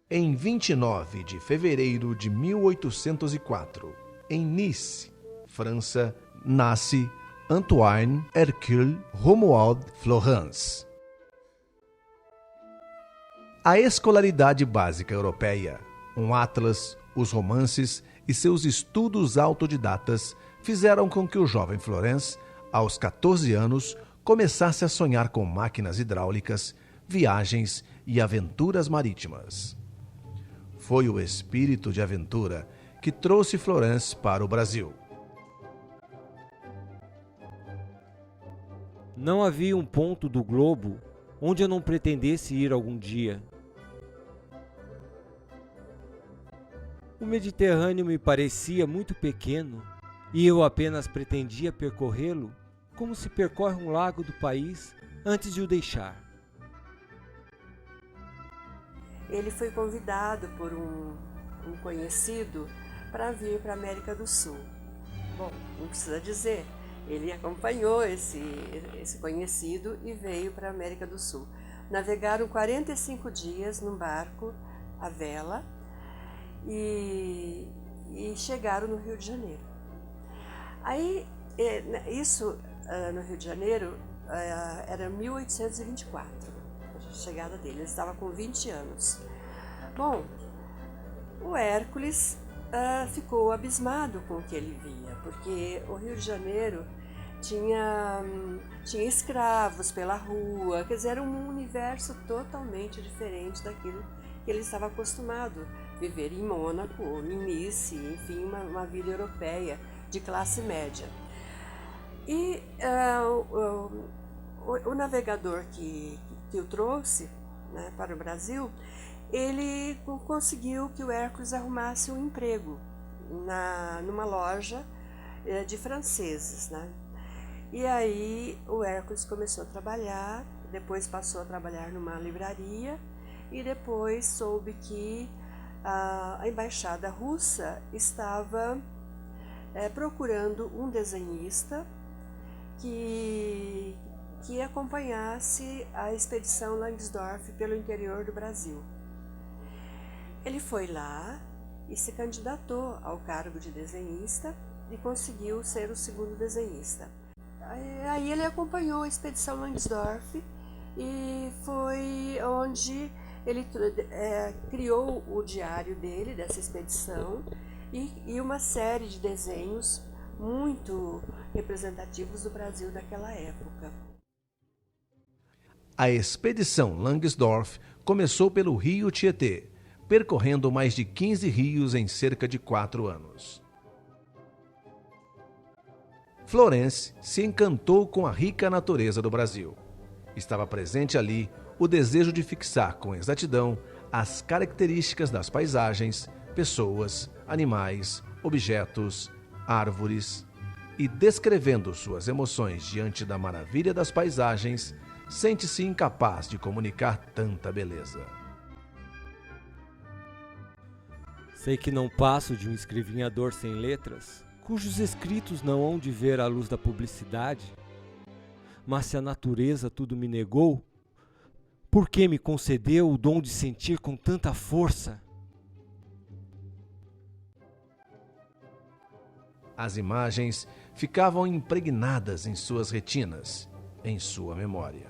Em 29 de fevereiro de 1804, em Nice, França, nasce Antoine Hercule Romuald Florence. A escolaridade básica europeia, um atlas, os romances e seus estudos autodidatas fizeram com que o jovem Florence, aos 14 anos, começasse a sonhar com máquinas hidráulicas, viagens e aventuras marítimas. Foi o espírito de aventura que trouxe Florence para o Brasil. Não havia um ponto do globo onde eu não pretendesse ir algum dia. O Mediterrâneo me parecia muito pequeno e eu apenas pretendia percorrê-lo como se percorre um lago do país antes de o deixar. Ele foi convidado por um conhecido para vir para a América do Sul. Bom, não precisa dizer, ele acompanhou esse conhecido e veio para a América do Sul. Navegaram 45 dias num barco à vela e chegaram no Rio de Janeiro. Aí, isso no Rio de Janeiro era 1824, a chegada dele, ele estava com 20 anos. Bom, o Hércules ficou abismado com o que ele via, porque o Rio de Janeiro tinha escravos pela rua, quer dizer, era um universo totalmente diferente daquilo que ele estava acostumado a viver em Mônaco, ou em Nice, enfim, uma vida europeia de classe média. E o navegador que o trouxe, né, para o Brasil, ele conseguiu que o Hércules arrumasse um emprego numa loja de franceses, né? E aí o Hércules começou a trabalhar, depois passou a trabalhar numa livraria e depois soube que a embaixada russa estava procurando um desenhista que acompanhasse a expedição Langsdorff pelo interior do Brasil. Ele foi lá e se candidatou ao cargo de desenhista e conseguiu ser o segundo desenhista. Aí ele acompanhou a expedição Langsdorff e foi onde ele criou o diário dele, dessa expedição, e uma série de desenhos muito representativos do Brasil daquela época. A expedição Langsdorff começou pelo rio Tietê, percorrendo mais de 15 rios em cerca de 4 anos. Florence se encantou com a rica natureza do Brasil. Estava presente ali o desejo de fixar com exatidão as características das paisagens, pessoas, animais, objetos, árvores, e descrevendo suas emoções diante da maravilha das paisagens, sente-se incapaz de comunicar tanta beleza. Sei que não passo de um escrivinhador sem letras, cujos escritos não hão de ver a luz da publicidade. Mas se a natureza tudo me negou, por que me concedeu o dom de sentir com tanta força? As imagens ficavam impregnadas em suas retinas, em sua memória.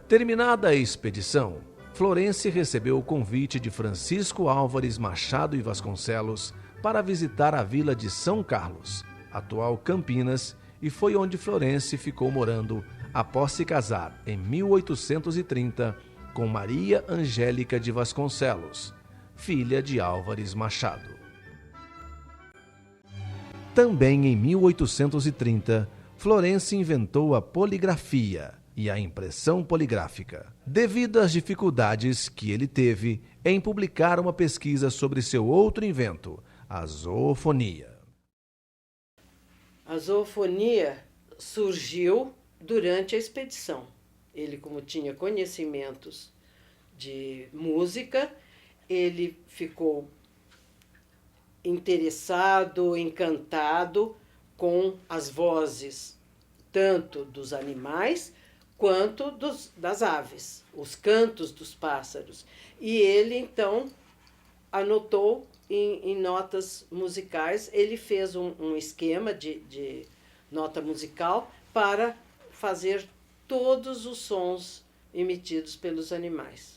Terminada a expedição, Florence recebeu o convite de Francisco Álvares Machado e Vasconcelos para visitar a vila de São Carlos, atual Campinas, e foi onde Florence ficou morando após se casar em 1830 com Maria Angélica de Vasconcelos, filha de Álvares Machado. Também em 1830, Florence inventou a poligrafia e a impressão poligráfica, devido às dificuldades que ele teve em publicar uma pesquisa sobre seu outro invento, a zoofonia. A zoofonia surgiu durante a expedição. Ele, como tinha conhecimentos de música, ele ficou interessado, encantado com as vozes tanto dos animais quanto das aves, os cantos dos pássaros. E ele, então, anotou em notas musicais, ele fez um esquema de nota musical para fazer todos os sons emitidos pelos animais.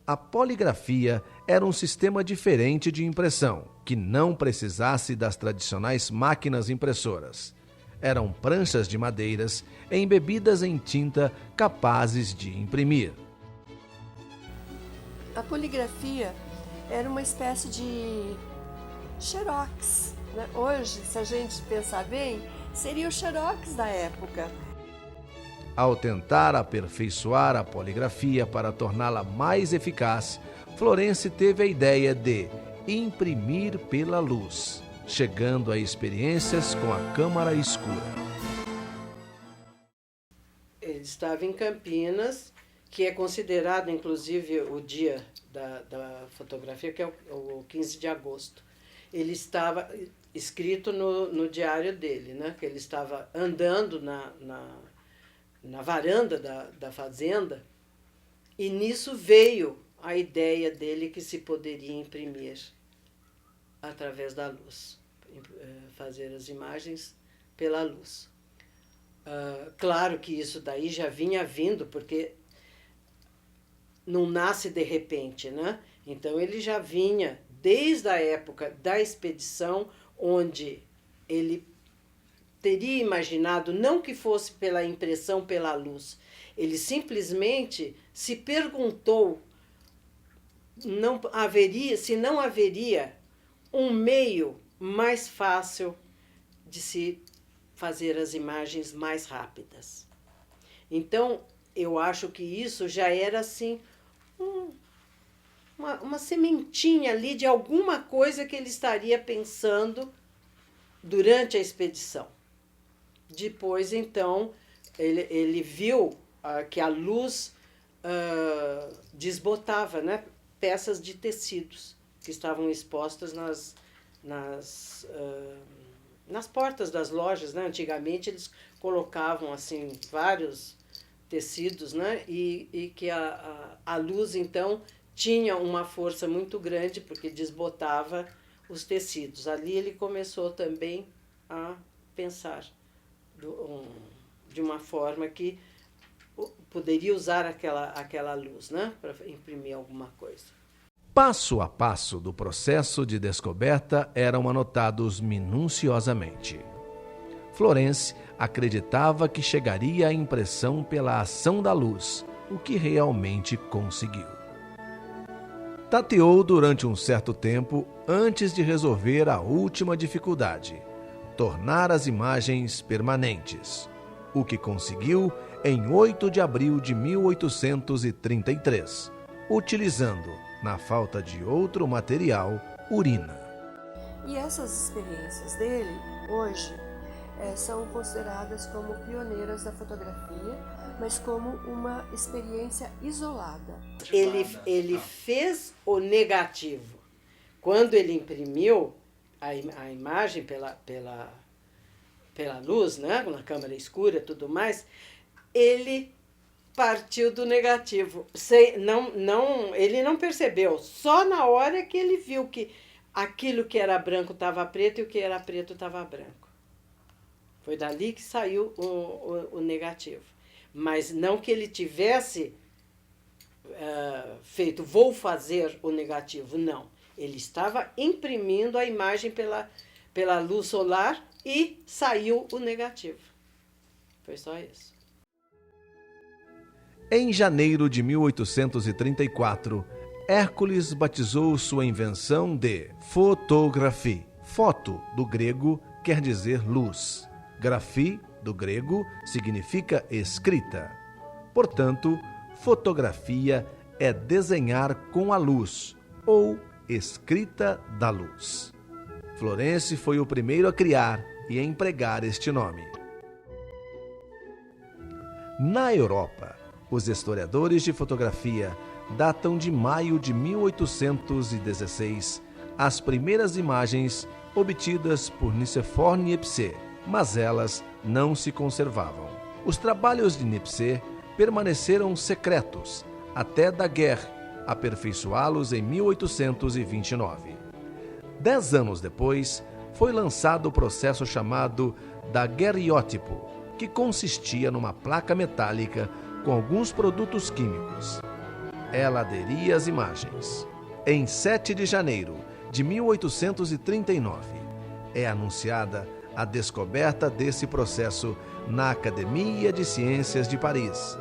A poligrafia era um sistema diferente de impressão, que não precisasse das tradicionais máquinas impressoras. Eram pranchas de madeiras embebidas em tinta capazes de imprimir. A poligrafia era uma espécie de xerox, né? Hoje, se a gente pensar bem, seria o xerox da época. Ao tentar aperfeiçoar a poligrafia para torná-la mais eficaz, Florence teve a ideia de imprimir pela luz, chegando a experiências com a câmara escura. Ele estava em Campinas, que é considerado, inclusive, o dia da fotografia, que é o 15 de agosto. Ele estava escrito no diário dele, né? Que ele estava andando na varanda da fazenda, e nisso veio a ideia dele que se poderia imprimir através da luz, fazer as imagens pela luz. Claro que isso daí já vinha vindo, porque não nasce de repente, né? Então ele já vinha desde a época da expedição, onde ele teria imaginado não que fosse pela impressão pela luz, ele simplesmente se perguntou se não haveria um meio mais fácil de se fazer as imagens mais rápidas. Então, eu acho que isso já era assim uma sementinha ali de alguma coisa que ele estaria pensando durante a expedição. Depois, então, ele viu que a luz desbotava, né, peças de tecidos que estavam expostas nas portas das lojas, né? Antigamente eles colocavam assim vários tecidos, né? E que a luz, então, tinha uma força muito grande porque desbotava os tecidos. Ali ele começou também a pensar de uma forma que poderia usar aquela luz, né, para imprimir alguma coisa. Passo a passo do processo de descoberta eram anotados minuciosamente. Florence acreditava que chegaria à impressão pela ação da luz, o que realmente conseguiu. Tateou durante um certo tempo antes de resolver a última dificuldade: tornar as imagens permanentes, o que conseguiu em 8 de abril de 1833, utilizando, na falta de outro material, urina. E essas experiências dele, hoje, são consideradas como pioneiras da fotografia, mas como uma experiência isolada. Ele fez o negativo. Quando ele imprimiu a imagem pela luz, né, na câmara escura e tudo mais, ele partiu do negativo. Ele não percebeu, só na hora que ele viu que aquilo que era branco estava preto e o que era preto estava branco. Foi dali que saiu o negativo. Mas não que ele tivesse feito, vou fazer o negativo, não. Ele estava imprimindo a imagem pela luz solar e saiu o negativo. Foi só isso. Em janeiro de 1834, Hércules batizou sua invenção de fotographie. Foto, do grego, quer dizer luz. Graphie, do grego, significa escrita. Portanto, fotografia é desenhar com a luz, ou escrita da luz. Florence foi o primeiro a criar e a empregar este nome. Na Europa, os historiadores de fotografia datam de maio de 1816 as primeiras imagens obtidas por Nicéphore Niépce, mas elas não se conservavam. Os trabalhos de Niépce permaneceram secretos até Daguerre aperfeiçoá-los em 1829. 10 anos depois, foi lançado o processo chamado daguerreótipo, que consistia numa placa metálica com alguns produtos químicos. Ela aderia às imagens. Em 7 de janeiro de 1839, é anunciada a descoberta desse processo na Academia de Ciências de Paris,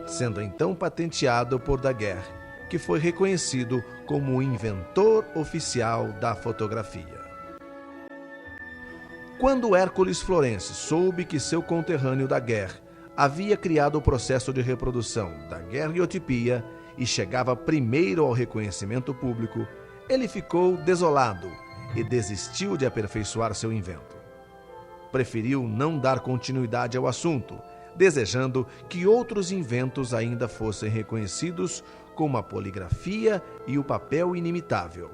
sendo então patenteado por Daguerre, que foi reconhecido como o inventor oficial da fotografia. Quando Hércules Florence soube que seu conterrâneo Daguerre havia criado o processo de reprodução da daguerreotipia e chegava primeiro ao reconhecimento público, ele ficou desolado e desistiu de aperfeiçoar seu invento. Preferiu não dar continuidade ao assunto, desejando que outros inventos ainda fossem reconhecidos como a poligrafia e o papel inimitável.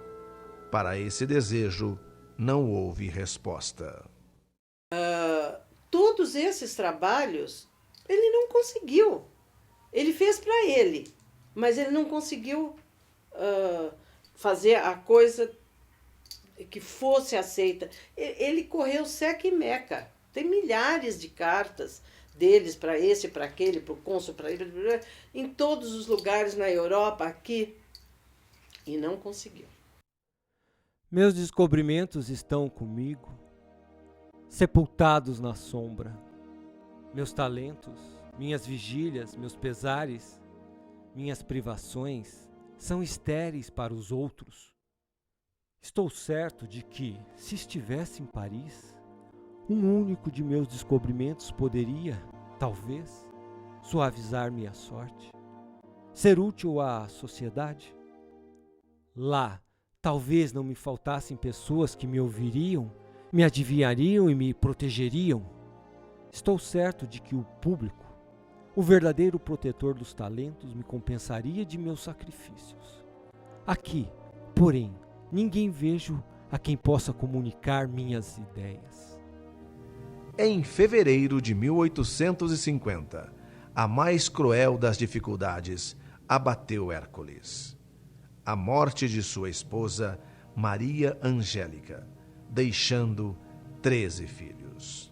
Para esse desejo, não houve resposta. Todos esses trabalhos, ele não conseguiu. Ele fez para ele, mas ele não conseguiu fazer a coisa que fosse aceita. Ele correu seca e meca. Tem milhares de cartas deles para esse, para aquele, para o cônsul, para ele, em todos os lugares na Europa, aqui, e não conseguiu. Meus descobrimentos estão comigo, sepultados na sombra. Meus talentos, minhas vigílias, meus pesares, minhas privações são estéreis para os outros. Estou certo de que, se estivesse em Paris, um único de meus descobrimentos poderia, talvez, suavizar minha sorte, ser útil à sociedade. Lá, talvez não me faltassem pessoas que me ouviriam, me adivinhariam e me protegeriam. Estou certo de que o público, o verdadeiro protetor dos talentos, me compensaria de meus sacrifícios. Aqui, porém, ninguém vejo a quem possa comunicar minhas ideias. Em fevereiro de 1850, a mais cruel das dificuldades abateu Hércules. A morte de sua esposa, Maria Angélica, deixando 13 filhos.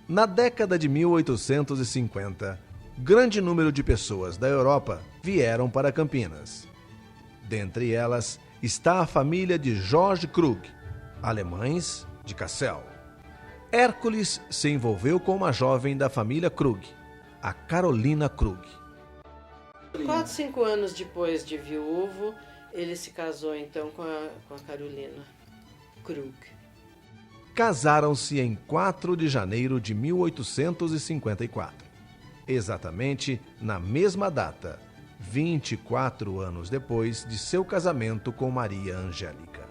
Na década de 1850, grande número de pessoas da Europa vieram para Campinas. Dentre elas está a família de George Krug, alemães de Kassel. Hércules se envolveu com uma jovem da família Krug, a Carolina Krug. 4, 5 anos depois de viúvo, ele se casou então com a Carolina Krug. Casaram-se em 4 de janeiro de 1854. Exatamente na mesma data, 24 anos depois de seu casamento com Maria Angélica.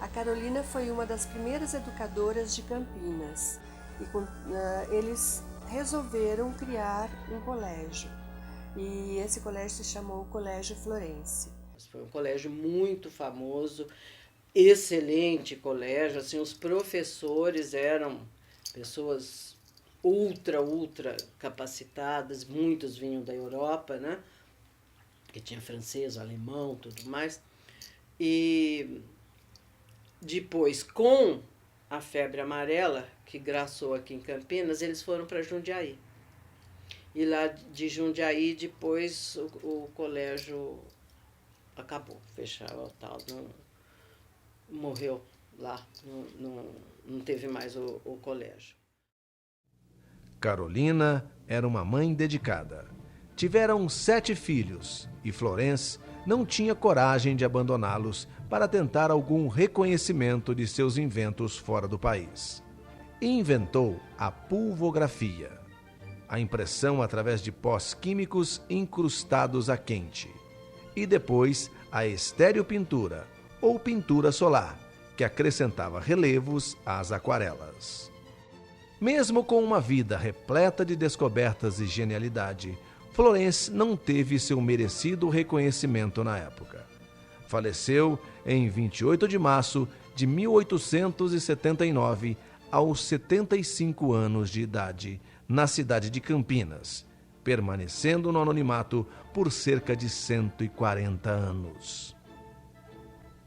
A Carolina foi uma das primeiras educadoras de Campinas e eles resolveram criar um colégio. E esse colégio se chamou Colégio Florence. Foi um colégio muito famoso, excelente colégio. Assim, os professores eram pessoas ultra capacitadas, muitos vinham da Europa, né? Que tinha francês, alemão, tudo mais. E depois, com a febre amarela, que graçou aqui em Campinas, eles foram para Jundiaí. E lá de Jundiaí, depois, o colégio acabou, fechou, tal, morreu lá, não teve mais o colégio. Carolina era uma mãe dedicada. Tiveram 7 filhos e Florence não tinha coragem de abandoná-los para tentar algum reconhecimento de seus inventos fora do país. Inventou a pulvografia, a impressão através de pós químicos incrustados a quente, e depois a estereopintura, ou pintura solar, que acrescentava relevos às aquarelas. Mesmo com uma vida repleta de descobertas e genialidade, Florence não teve seu merecido reconhecimento na época. Faleceu em 28 de março de 1879 aos 75 anos de idade, na cidade de Campinas, permanecendo no anonimato por cerca de 140 anos.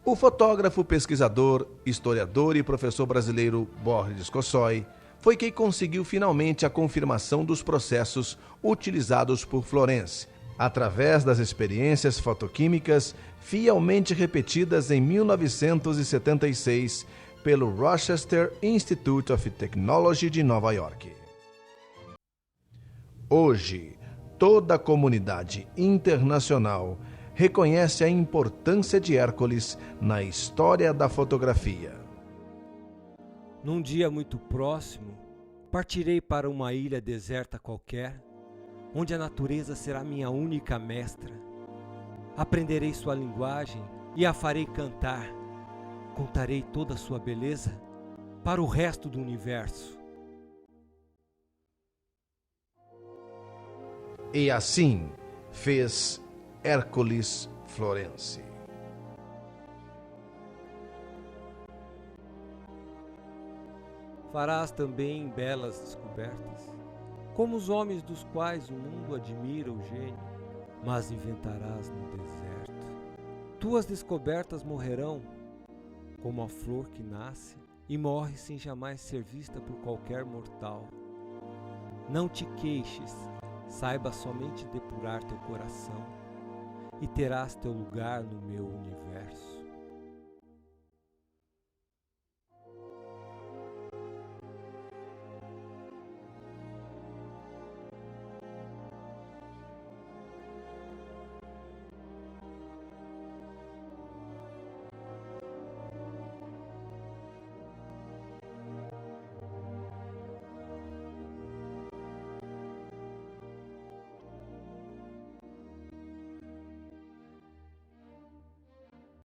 O fotógrafo, pesquisador, historiador e professor brasileiro Boris Kossoi foi quem conseguiu finalmente a confirmação dos processos utilizados por Florence, através das experiências fotoquímicas fielmente repetidas em 1976 pelo Rochester Institute of Technology de Nova York. Hoje, toda a comunidade internacional reconhece a importância de Hércules na história da fotografia. Num dia muito próximo, partirei para uma ilha deserta qualquer, onde a natureza será minha única mestra. Aprenderei sua linguagem e a farei cantar. Contarei toda a sua beleza para o resto do universo. E assim fez Hércules Florence. Farás também belas descobertas, como os homens dos quais o mundo admira o gênio, mas inventarás no deserto. Tuas descobertas morrerão, como a flor que nasce e morre sem jamais ser vista por qualquer mortal. Não te queixes, saiba somente depurar teu coração, e terás teu lugar no meu universo.